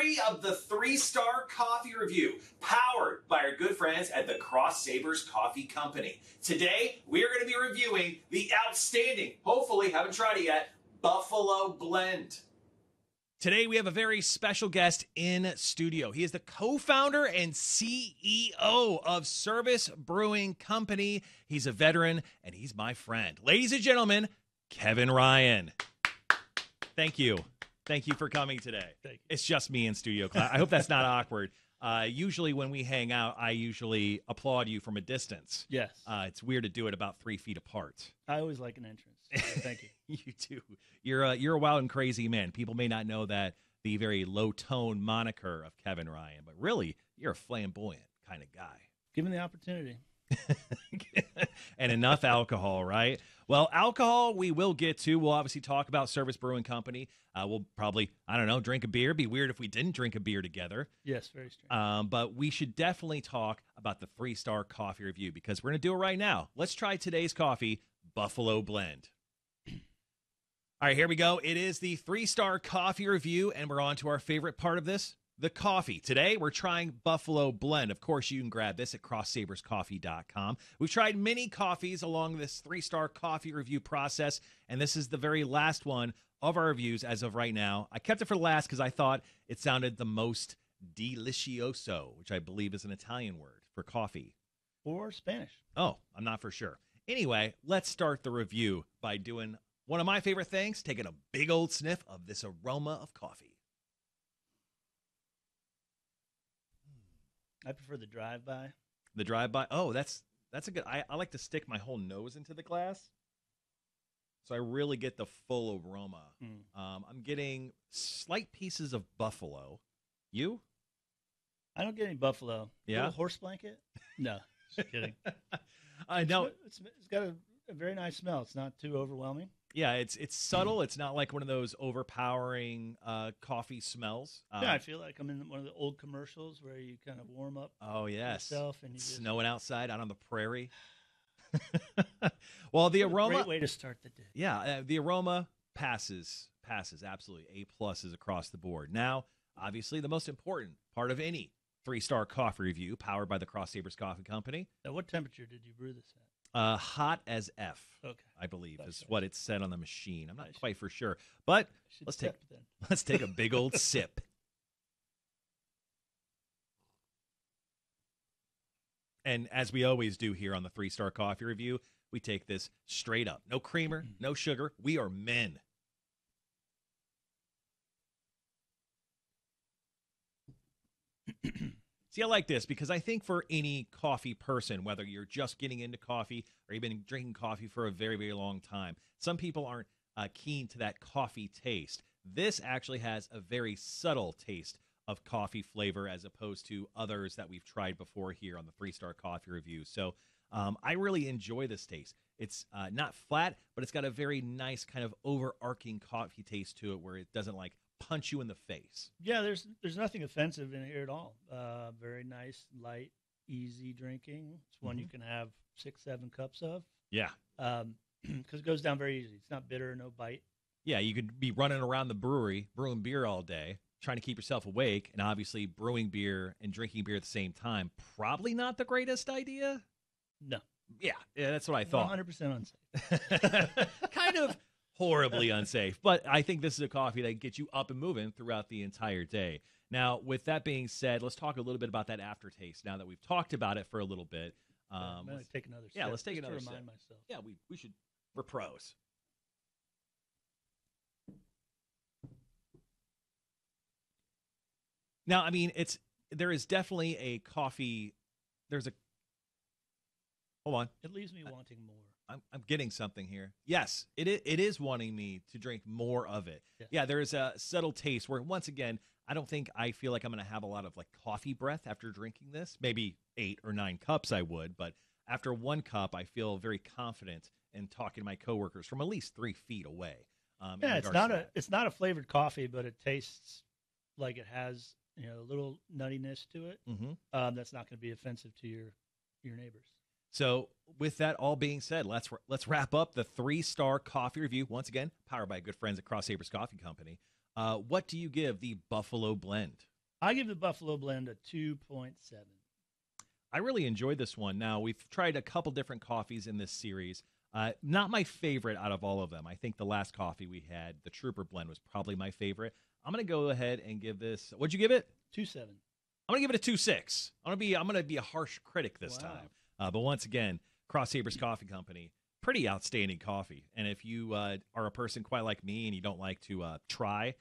3 of the 3-Star Coffee Review, powered by our good friends at the Crossed Sabers Coffee Company. Today, we are going to be reviewing the outstanding, hopefully, haven't tried it yet, Buffalo Blend. Today, we have a very special guest in studio. He is the co-founder and CEO of Service Brewing Company. He's a veteran, and he's my friend. Ladies and gentlemen, Kevin Ryan. Thank you. Thank you for coming today. Thank you. It's just me in studio class. I hope that's not awkward. Usually when we hang out, I usually applaud you from a distance. Yes. It's weird to do it about 3 feet apart. I always like an entrance. So thank you. You too. You're a wild and crazy man. People may not know that the very low-tone moniker of Kevin Ryan, but really, you're a flamboyant kind of guy. Given the opportunity. And enough alcohol, right? Well, alcohol we will get to. We'll obviously talk about Service Brewing Company. We'll probably, I don't know, drink a beer. It'd be weird if we didn't drink a beer together. Yes, very strange. But we should definitely talk about the 3-Star Coffee Review because we're going to do it right now. Let's try today's coffee, Buffalo Blend. All right, here we go. It is the 3-Star Coffee Review, and we're on to our favorite part of this, the coffee. Today, we're trying Buffalo Blend. Of course, you can grab this at CrossedSabersCoffee.com. We've tried many coffees along this 3-Star Coffee Review process, and this is the very last one of our reviews as of right now. I kept it for last because I thought it sounded the most delicioso, which I believe is an Italian word for coffee. Or Spanish. Oh, I'm not for sure. Anyway, let's start the review by doing one of my favorite things, taking a big old sniff of this aroma of coffee. I prefer the drive-by. The drive-by? Oh, that's a good... I like to stick my whole nose into the glass, so I really get the full aroma. I'm getting slight pieces of buffalo. You? I don't get any buffalo. Yeah? A little horse blanket? No, just kidding. I know. It's got a very nice smell. It's not too overwhelming. Yeah, it's subtle. It's not like one of those overpowering coffee smells. Yeah, I feel like I'm in one of the old commercials where you kind of warm up yourself. And you snowing outside out on the prairie. Well, the aroma... Great way to start the day. Yeah, the aroma passes absolutely. A+ is across the board. Now, obviously, the most important part of any 3-Star Coffee Review powered by the Crossed Sabers Coffee Company. At what temperature did you brew this at? Hot as F, okay. I believe, is what it said on the machine. I'm not quite for sure. But let's take a big old sip. And as we always do here on the 3-Star Coffee Review, we take this straight up. No creamer, no sugar. We are men. See, I like this because I think for any coffee person, whether you're just getting into coffee or you've been drinking coffee for a very, very long time, some people aren't keen to that coffee taste. This actually has a very subtle taste of coffee flavor as opposed to others that we've tried before here on the 3-Star Coffee Review. So I really enjoy this taste. It's not flat, but it's got a very nice kind of overarching coffee taste to it where it doesn't like punch you in the face. Yeah, there's nothing offensive in here at all. Very nice, light, easy drinking. It's one you can have 6-7 cups of. Yeah. Because it goes down very easy. It's not bitter, no bite. Yeah, you could be running around the brewery, brewing beer all day, trying to keep yourself awake, and obviously brewing beer and drinking beer at the same time, probably not the greatest idea. No. Yeah, that's what I thought. 100% unsafe. Kind of horribly unsafe, but I think this is a coffee that gets you up and moving throughout the entire day. Now, with that being said, let's talk a little bit about that aftertaste now that we've talked about it for a little bit. I'm going to take another sip. Yeah, let's take another sip. Remind myself. Yeah, we should. We're pros. Now, I mean, there is definitely a coffee. Hold on. It leaves me wanting more. I'm getting something here. Yes, it is wanting me to drink more of it. Yeah, there is a subtle taste where, once again, I feel like I'm going to have a lot of like coffee breath after drinking this. Maybe 8 or 9 cups I would, but after 1 cup, I feel very confident in talking to my coworkers from at least 3 feet away. Yeah, it's not a flavored coffee, but it tastes like it has a little nuttiness to it. Mm-hmm. That's not going to be offensive to your neighbors. So with that all being said, let's wrap up the 3-Star Coffee Review. Once again, powered by good friends at Crossed Sabers Coffee Company. What do you give the Buffalo Blend? I give the Buffalo Blend a 2.7. I really enjoyed this one. Now, we've tried a couple different coffees in this series. Not my favorite out of all of them. I think the last coffee we had, the Trooper Blend, was probably my favorite. I'm going to go ahead and give this, what'd you give it? 2.7. I'm going to give it a 2.6. I'm going to be a harsh critic this time. But once again, Crossed Sabers Coffee Company, pretty outstanding coffee. And if you are a person quite like me and you don't like to try,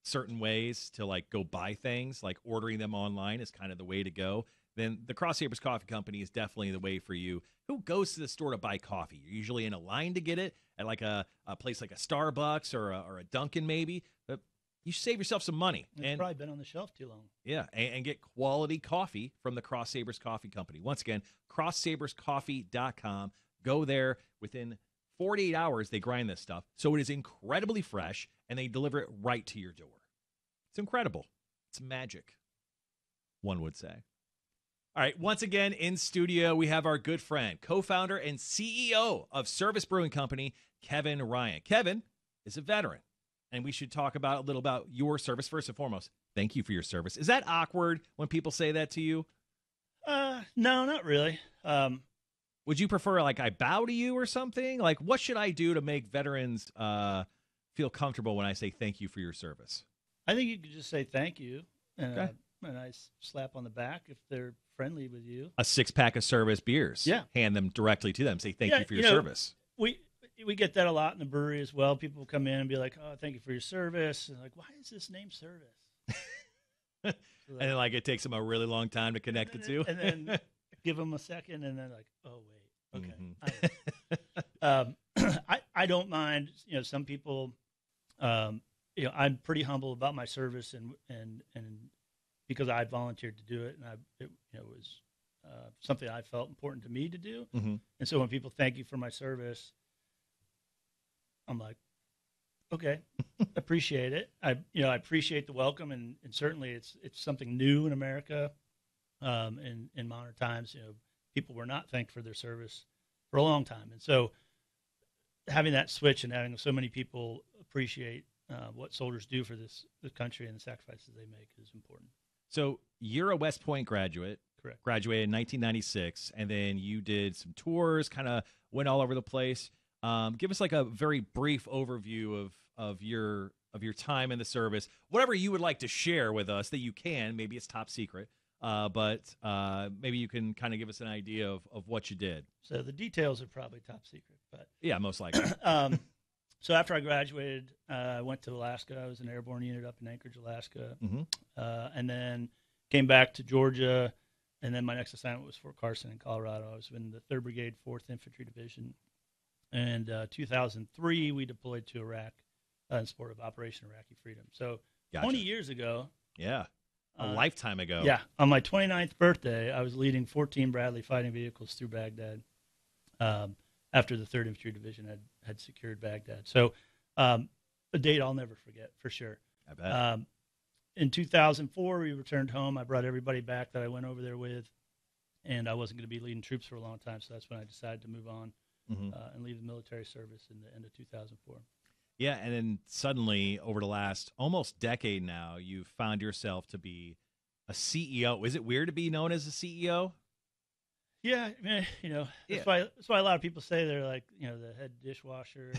certain ways to like go buy things, like ordering them online is kind of the way to go, then the Crossed Sabers Coffee Company is definitely the way for you. Who goes to the store to buy coffee? You're usually in a line to get it at like a place like a Starbucks or a Dunkin' maybe. But you save yourself some money. It's probably been on the shelf too long. Yeah, and get quality coffee from the Crossed Sabers Coffee Company. Once again, CrossedSabersCoffee.com. Go there. Within 48 hours, they grind this stuff. So it is incredibly fresh, and they deliver it right to your door. It's incredible. It's magic, one would say. All right, once again, in studio, we have our good friend, co-founder and CEO of Service Brewing Company, Kevin Ryan. Kevin is a veteran, and we should talk about a little about your service. First and foremost, thank you for your service. Is that awkward when people say that to you? No, not really. Would you prefer, like, I bow to you or something? Like, what should I do to make veterans feel comfortable when I say thank you for your service? I think you could just say thank you, and Okay. a nice slap on the back if they're friendly with you. A 6-pack of service beers. Yeah. Hand them directly to them. Say thank you for your service. We get that a lot in the brewery as well. People come in and be like, "Oh, thank you for your service." And like, why is this name Service? And then, like, it takes them a really long time to connect the two. And then give them a second, and then like, oh wait, okay. Mhm. I don't mind. Some people. I'm pretty humble about my service, and because I volunteered to do it, and it was something I felt important to me to do. Mhm. And so when people thank you for my service, I'm like, okay, appreciate it. I appreciate the welcome, and certainly it's something new in America. In modern times, people were not thanked for their service for a long time, and so having that switch and having so many people appreciate what soldiers do for the country and the sacrifices they make is important. So you're a West Point graduate. Correct. Graduated in 1996, and then you did some tours, kind of went all over the place. Give us like a very brief overview of your time in the service. Whatever you would like to share with us that you can. Maybe it's top secret, but maybe you can kind of give us an idea of what you did. So the details are probably top secret, but Yeah, most likely. so after I graduated, I went to Alaska. I was in an airborne unit up in Anchorage, Alaska, Mhm. And then came back to Georgia. And then my next assignment was Fort Carson in Colorado. I was in the 3rd Brigade, 4th Infantry Division. And 2003, we deployed to Iraq in support of Operation Iraqi Freedom. So Gotcha. 20 years ago. Yeah, a lifetime ago. Yeah, on my 29th birthday, I was leading 14 Bradley fighting vehicles through Baghdad after the 3rd Infantry Division had secured Baghdad. So a date I'll never forget, for sure. I bet. In 2004, we returned home. I brought everybody back that I went over there with, and I wasn't going to be leading troops for a long time, so that's when I decided to move on and leave the military service in the end of 2004. Yeah, and then suddenly, over the last almost decade now, you've found yourself to be a CEO. Is it weird to be known as a CEO? Yeah, I mean, that's why a lot of people say they're like, the head dishwasher.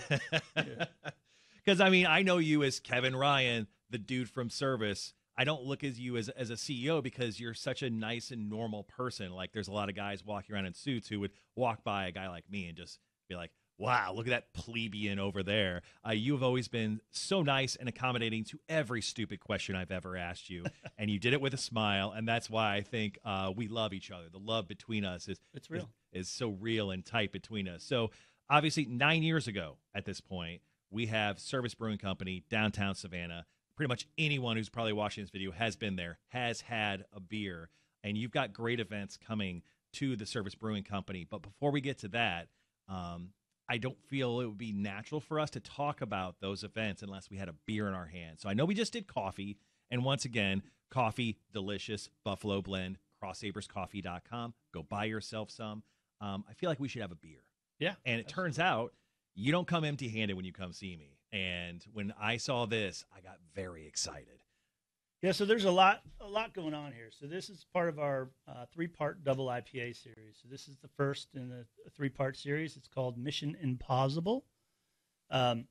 Because, I mean, I know you as Kevin Ryan, the dude from Service. I don't look at you as a CEO because you're such a nice and normal person. Like, there's a lot of guys walking around in suits who would walk by a guy like me and just be like, wow, look at that plebeian over there. You have always been so nice and accommodating to every stupid question I've ever asked you. And you did it with a smile. And that's why I think we love each other. The love between us it's real. is so real and tight between us. So obviously 9 years ago at this point, we have Service Brewing Company, downtown Savannah. Pretty much anyone who's probably watching this video has been there, has had a beer. And you've got great events coming to the Service Brewing Company. But before we get to that, I don't feel it would be natural for us to talk about those events unless we had a beer in our hand. So I know we just did coffee. And once again, coffee, delicious, Buffalo Blend, CrossedSabersCoffee.com. Go buy yourself some. I feel like we should have a beer. Yeah. And it turns out you don't come empty-handed when you come see me. And when I saw this, I got very excited. Yeah, so there's a lot going on here. So this is part of our 3-part double IPA series. So this is the first in a 3-part series. It's called Mission Impossible, and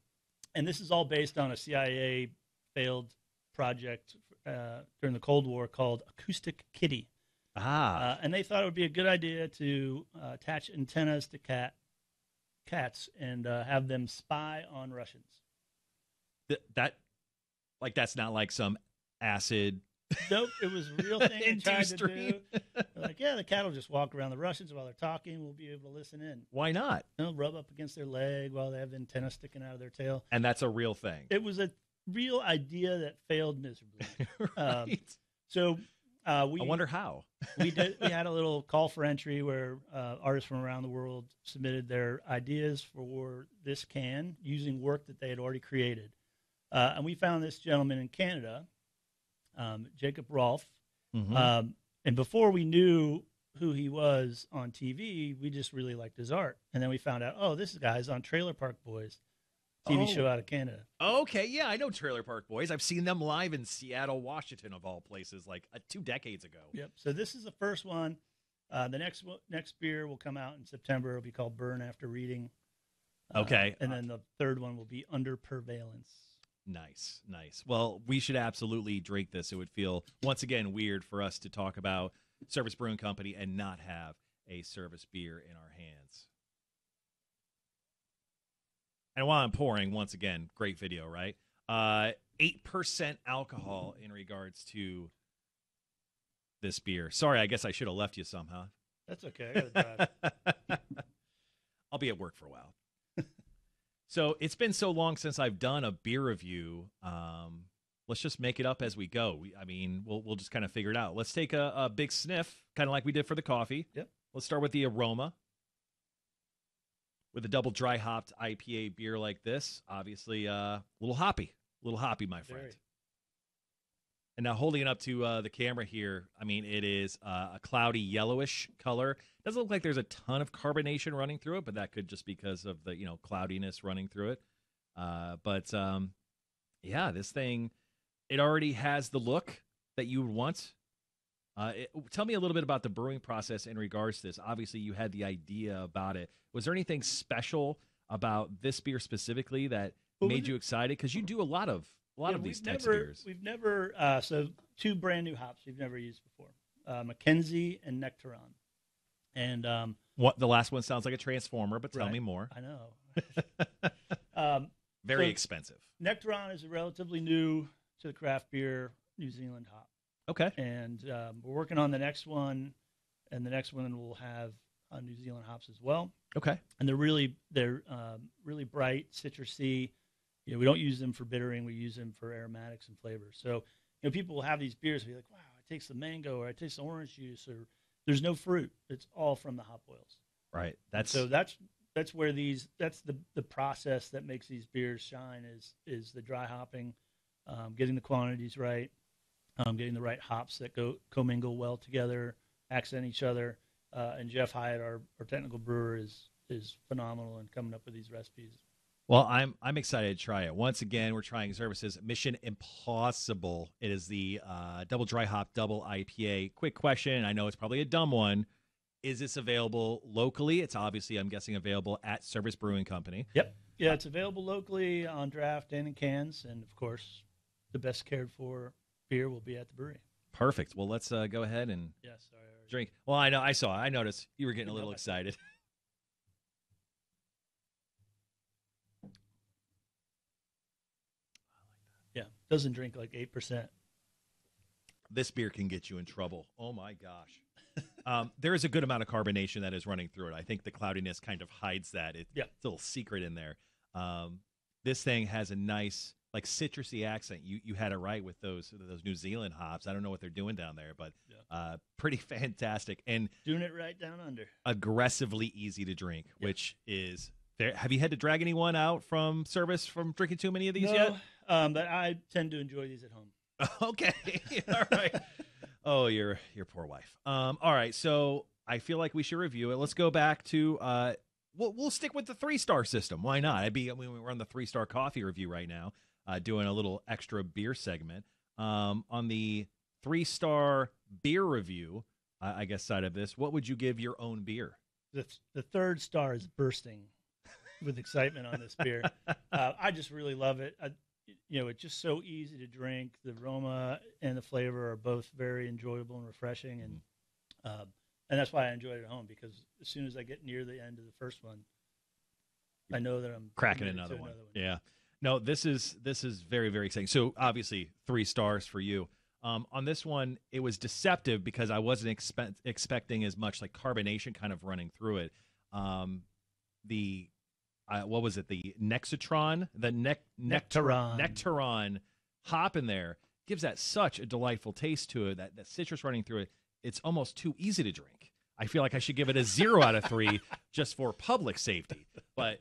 this is all based on a CIA failed project during the Cold War called Acoustic Kitty. And they thought it would be a good idea to attach antennas to cats and have them spy on Russians. That's not like some acid. Nope, it was a real thing they tried to do. They're like, yeah, the cat will just walk around the Russians while they're talking. We'll be able to listen in. Why not? They'll rub up against their leg while they have the antenna sticking out of their tail. And that's a real thing. It was a real idea that failed miserably. Right. I wonder how. We had a little call for entry where artists from around the world submitted their ideas for this can using work that they had already created. And we found this gentleman in Canada, Jacob Rolfe. Mm-hmm. And before we knew who he was on TV, we just really liked his art. And then we found out, oh, this guy's on Trailer Park Boys, TV show out of Canada. Okay, yeah, I know Trailer Park Boys. I've seen them live in Seattle, Washington, of all places, like 2 decades ago. Yep. So this is the first one. The next beer will come out in September. It'll be called Burn After Reading. Okay. And then the third one will be Under Purveillance. Nice. Well, we should absolutely drink this. It would feel, once again, weird for us to talk about Service Brewing Company and not have a Service beer in our hands. And while I'm pouring, once again, great video, right? 8% alcohol in regards to this beer. Sorry, I guess I should have left you some, huh? That's okay. I gotta drive. I'll be at work for a while. So it's been so long since I've done a beer review. Let's just make it up as we go. We'll just kind of figure it out. Let's take a big sniff, kind of like we did for the coffee. Yep. Let's start with the aroma. With a double dry hopped IPA beer like this, obviously a little hoppy, my friend. Very. And now holding it up to the camera here, it is a cloudy yellowish color. Doesn't look like there's a ton of carbonation running through it, but that could just because of the cloudiness running through it. This thing, it already has the look that you would want. Tell me a little bit about the brewing process in regards to this. Obviously, you had the idea about it. Was there anything special about this beer specifically that made you excited? Because you do a lot of these types of beers. We've never so 2 brand new hops we've never used before, Mackenzie and Nectaron. And what the last one sounds like a transformer, but tell me more. I know. Very expensive. Nectaron is a relatively new to the craft beer New Zealand hop. Okay. And we're working on the next one, and the next one will have New Zealand hops as well. Okay. And they're really bright, citrusy. We don't use them for bittering. We use them for aromatics and flavors. So, people will have these beers and be like, wow, I taste the mango or I taste the orange juice, or there's no fruit. It's all from the hop oils. Right. That's where that's the process that makes these beers shine is the dry hopping, getting the quantities right, getting the right hops that commingle well together, accent each other. And Jeff Hyatt, our technical brewer, is phenomenal in coming up with these recipes. Well, I'm excited to try it. Once again, we're trying Service's Mission Impossible. It is the double dry hop, double IPA. Quick question. I know it's probably a dumb one. Is this available locally? It's obviously, I'm guessing, available at Service Brewing Company. Yep. Yeah, it's available locally on draft and in cans. And, of course, the best cared for beer will be at the brewery. Perfect. Well, let's go ahead and drink. Well, I noticed you were getting a little excited. Yeah, doesn't drink like 8%. This beer can get you in trouble. Oh, my gosh. There is a good amount of carbonation that is running through it. I think the cloudiness kind of hides that. It's a little secret in there. This thing has a nice, citrusy accent. You had it right with those New Zealand hops. I don't know what they're doing down there, but pretty fantastic. And doing it right down under. Aggressively easy to drink, which is fair. Have you had to drag anyone out from Service from drinking too many of these yet? But I tend to enjoy these at home. Okay. All right. Oh, your poor wife. All right. So I feel like we should review it. Let's go back to we'll stick with the 3-star system. Why not? We're on the 3-star coffee review right now, doing a little extra beer segment. On the 3-star beer review, I guess, side of this, what would you give your own beer? The third star is bursting with excitement on this beer. I just really love it. It's just so easy to drink. The aroma and the flavor are both very enjoyable and refreshing, and that's why I enjoy it at home, because as soon as I get near the end of the first one, I know that I'm cracking another one. Yeah. No, this is very, very exciting. So obviously 3 stars for you. On this one, it was deceptive because I wasn't expecting as much like carbonation kind of running through it. What was it? The Nexitron, the Nectaron hop in there gives that such a delightful taste to it. That citrus running through it. It's almost too easy to drink. I feel like I should give it a 0 out of 3 just for public safety. But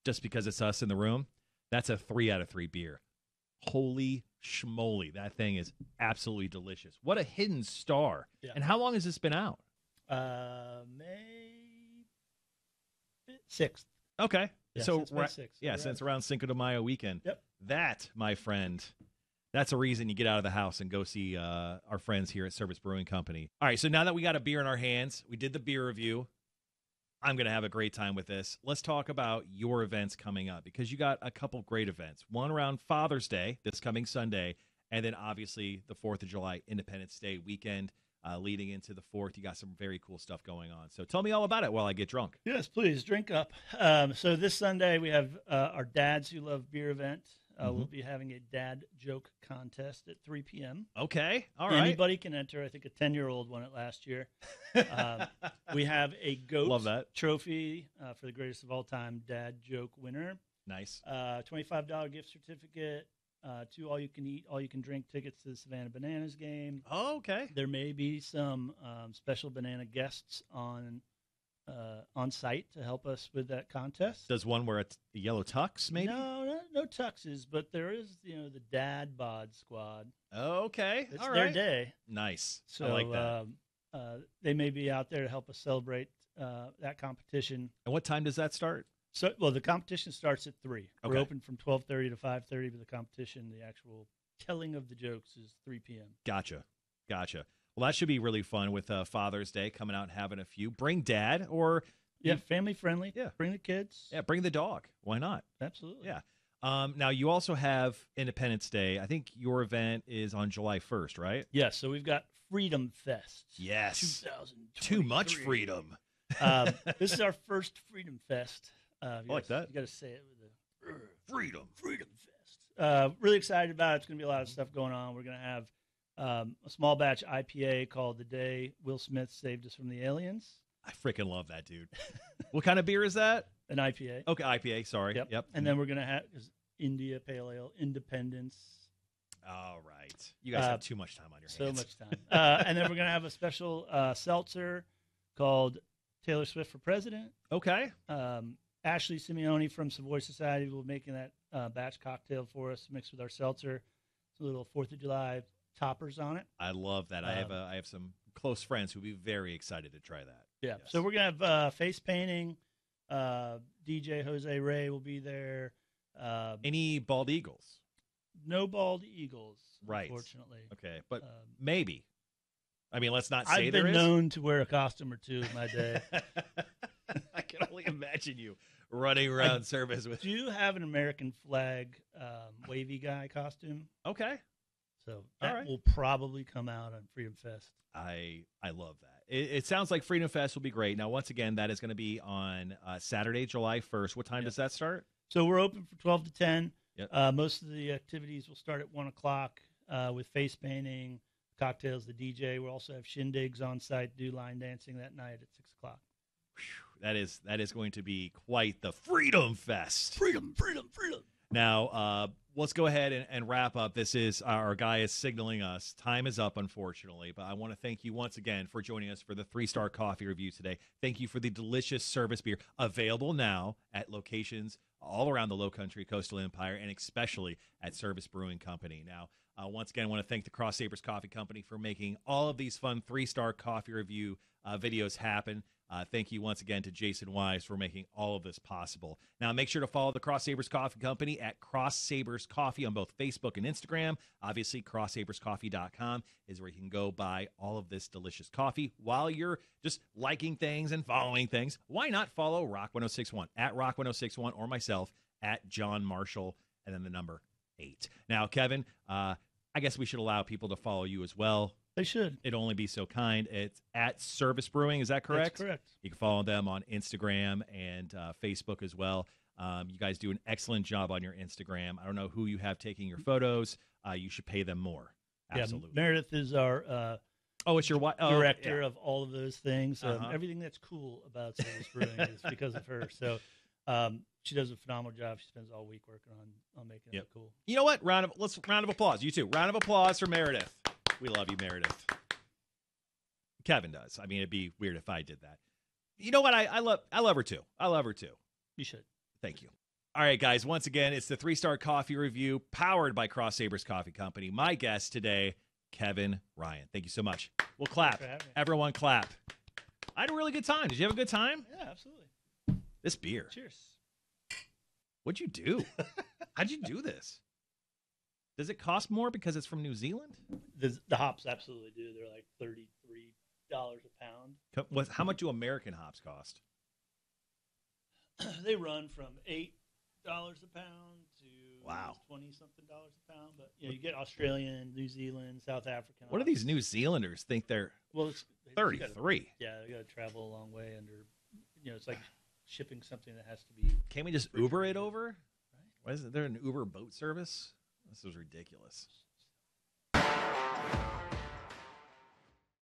just because it's us in the room, that's a 3 out of 3 beer. Holy schmoly. That thing is absolutely delicious. What a hidden star. Yeah. And how long has this been out? May 6th. Okay. Yeah, so since May 6th. Yeah, since around Cinco de Mayo weekend. Yep. That, my friend, that's a reason you get out of the house and go see our friends here at Service Brewing Company. All right, so now that we got a beer in our hands, we did the beer review. I'm going to have a great time with this. Let's talk about your events coming up, because you got a couple great events. One around Father's Day, this coming Sunday, and then obviously the 4th of July Independence Day weekend leading into the 4th. You got some very cool stuff going on. So tell me all about it while I get drunk. Yes, please, drink up. So this Sunday we have our Dads Who Love Beer event. We'll be having a dad joke contest at 3 p.m. Okay, all right. Anybody can enter. I think a 10-year-old won it last year. We have a GOAT trophy for the greatest of all time dad joke winner. Nice. $25 gift certificate, 2 all-you-can-eat, all-you-can-drink tickets to the Savannah Bananas game. Oh, okay. There may be some special banana guests on site to help us with that contest. Does one wear a yellow tux, maybe? No tuxes, but there is, the dad bod squad. Okay, it's all their right. day. Nice. So I like that. They may be out there to help us celebrate that competition. And what time does that start? So, the competition starts at 3. Okay. We're open from 12:30 to 5:30, but the competition, the actual telling of the jokes, is 3 p.m. Gotcha. Well, that should be really fun with Father's Day, coming out and having a few. Bring dad or... Yeah, family friendly. Yeah. Bring the kids. Yeah, bring the dog. Why not? Absolutely. Yeah. Now, you also have Independence Day. I think your event is on July 1st, right? Yes, so we've got Freedom Fest. Yes. 2023. Too much freedom. This is our first Freedom Fest. I like that. You got to say it with the Freedom Fest. Really excited about it. It's going to be a lot of stuff going on. We're going to have a small batch IPA called The Day Will Smith Saved Us from the Aliens. I freaking love that, dude. What kind of beer is that? An IPA. Okay, IPA, sorry. Yep. And then we're going to have India Pale Ale, Independence. All right. You guys have too much time on your hands. So much time. And then we're going to have a special seltzer called Taylor Swift for President. Okay. Ashley Simeone from Savoy Society will be making that batch cocktail for us, mixed with our seltzer. It's a little 4th of July toppers on it. I love that. I have some close friends who will be very excited to try that. Yeah. Yes. So we're going to have face painting. DJ Jose Ray will be there. Any bald eagles? No bald eagles, right. Unfortunately. Okay, but maybe. I mean, let's not say I've there been is. known to wear a costume or two in my day. I can only imagine you running around service with. Do you have an American flag wavy guy costume? Okay. So that will probably come out on Freedom Fest. I love that. It sounds like Freedom Fest will be great. Now, once again, that is going to be on Saturday, July 1st. What time does that start? So we're open from 12 to 10. Yep. Most of the activities will start at 1 o'clock with face painting, cocktails, the DJ. We'll also have shindigs on site, do line dancing that night at 6 o'clock. That is going to be quite the Freedom Fest. Freedom. Now, let's go ahead and wrap up. This is our guy is signaling us. Time is up, unfortunately, but I want to thank you once again for joining us for the 3-star coffee review today. Thank you for the delicious service beer available now at locations all around the Lowcountry Coastal Empire and especially at Service Brewing Company. Now, once again, I want to thank the Crossed Sabers Coffee Company for making all of these fun 3-star coffee review videos happen. Thank you once again to Jason Wise for making all of this possible. Now, make sure to follow the Crossed Sabers Coffee Company at Crossed Sabers Coffee on both Facebook and Instagram. Obviously, CrossSabersCoffee.com is where you can go buy all of this delicious coffee. While you're just liking things and following things, why not follow Rock 1061 at Rock 1061 or myself at John Marshall and then the number 8. Now, Kevin, I guess we should allow people to follow you as well. They should. It'd only be so kind. It's at Service Brewing. Is that correct? That's correct. You can follow them on Instagram and Facebook as well. You guys do an excellent job on your Instagram. I don't know who you have taking your photos. You should pay them more. Absolutely. Yeah, Meredith is our it's your wife. director of all of those things. Everything that's cool about Service Brewing is because of her. So she does a phenomenal job. She spends all week working on making it look cool. You know what? Round of applause. You too. Round of applause for Meredith. We love you, Meredith. Kevin does. I mean, it'd be weird if I did that. You know what? I love her too. I love her too. You should. Thank you. All right, guys. Once again, it's the 3-Star Coffee Review powered by Crossed Sabers Coffee Company. My guest today, Kevin Ryan. Thank you so much. We'll clap. Everyone clap. I had a really good time. Did you have a good time? Yeah, absolutely. This beer. Cheers. What'd you do? How'd you do this? Does it cost more because it's from New Zealand? The hops absolutely do. They're like $33 a pound. How much do American hops cost? They run from $8 a pound to $20-something a pound. But you get Australian, New Zealand, South African. What do these New Zealanders think they're? Well, it's 33. They got to travel a long way under. It's like shipping something that has to be. Can't we just Uber it over? Right. Why isn't there an Uber boat service? This is ridiculous.